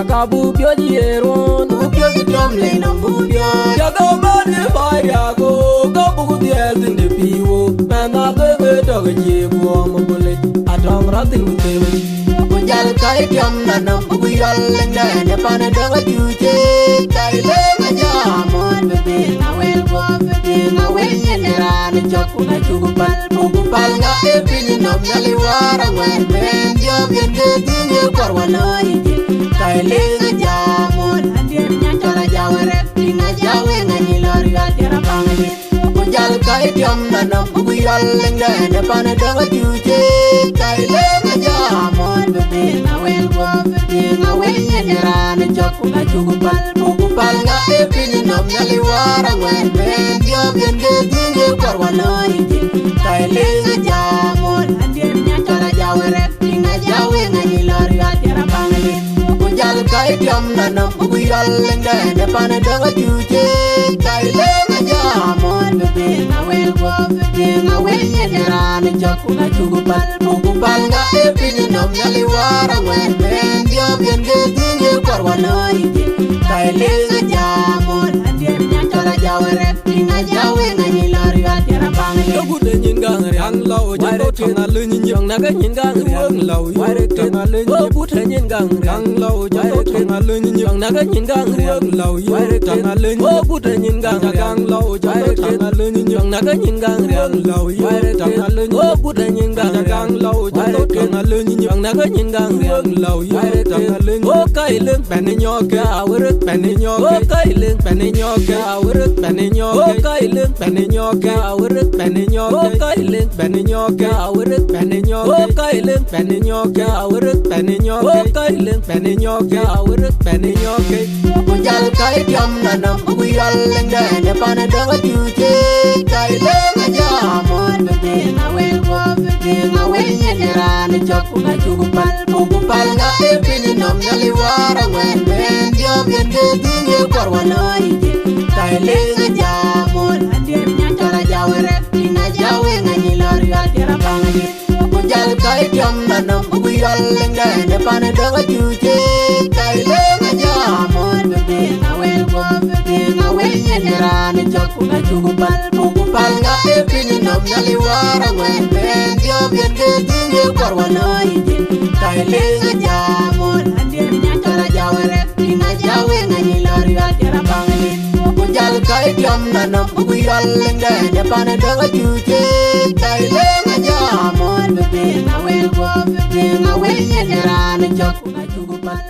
Kabu pio di ero, no pio di drum le no bubia. Ya go mani fire go, kabu di el de piwo. Mana de to ge bo mo bole, adong ratin mutemi. Punjal kai tiam na no buyal lenga ne pana do juche. Kai le ma jamon be na wel bo be na wel ne ra ne chok na chugupal nga e pin no nyali wara wen ben yo bien de dinge korwalo ije. Kailinga jamon, andir nyanchola jawere, linga jawe ngani lorial tera bangi. Punjal kai tiam nanam buguyal lenga ene pane donga juche. Kailinga jamon, bebe na welbo, bebe na welnya nerane choku na chugupal nga epini nom nyali wara ngwen ben dio bien ge dinge korwalo ije. Kailinga jamon, andir nyanchola jawere, linga jawe ngani lorial tera bangi. Punjal kai tiam nanam buguyal lenga ene pane donga juche. Kailinga jamon, bebe na welbo, bebe na welnya nerane choku na chugupal nga epini nom nyali wara ngwen ben dio bien ge dinge korwalo ije. Kailinga jamon, andir nyanchola jawere, linga jawe ngani lorial tera bangi. Yogude nyingangri ang law jaro tena lunyi nyang naga nyingangri ang law yare tena lunyi yogude nyingangri ang law jaro tena lunyi nyang naga nyingangri ang law yare tena lunyi yogude nyingangri ang law jaro tena lunyi nyang naga nyingangri ang law yare tena lunyi yogude nyingangri ang law jaro tena lunyi nyang naga nyingangri ang law yare tena lunyi o kai leng pene nyoke awurut pene nyoke o kai leng pene nyoke awurut pene nyoke o kai leng pene nyoke awurut pene nyoke o kai leng pene nyoke awurut pene nyoke o kai leng pene nyoke awurut pene nyoke o kai leng pene nyoke awurut pene nyoke. Punjal kai tiam nanam buguyal lenga ene pane donga juche. Kailinga jamon, bebe na welbo, bebe na welnya nerane choku na chugupal nga epini nom nyali wara ngwen ben dio bien ge dinge korwalo ije. Kailinga jamon, andir nyanchola jawere, linga jawe ngani lorial tera bangi. Punjal kai tiam nanam buguyal lenga ene pane donga juche. Kailinga jamon, bebe na welbo, bebe na welnya nerane choku na chugupal nga epini nom nyali wara ngwen ben dio bien ge dinge korwalo ije. Kailinga jamon, andir nyanchola jawere, linga jawe ngani lorial tera bangi. Punjal kai tiam nanam buguyal lenga ene pane donga juche. Kailinga jamon, bebe na welbo, bebe na welnya nerane choku na chugupal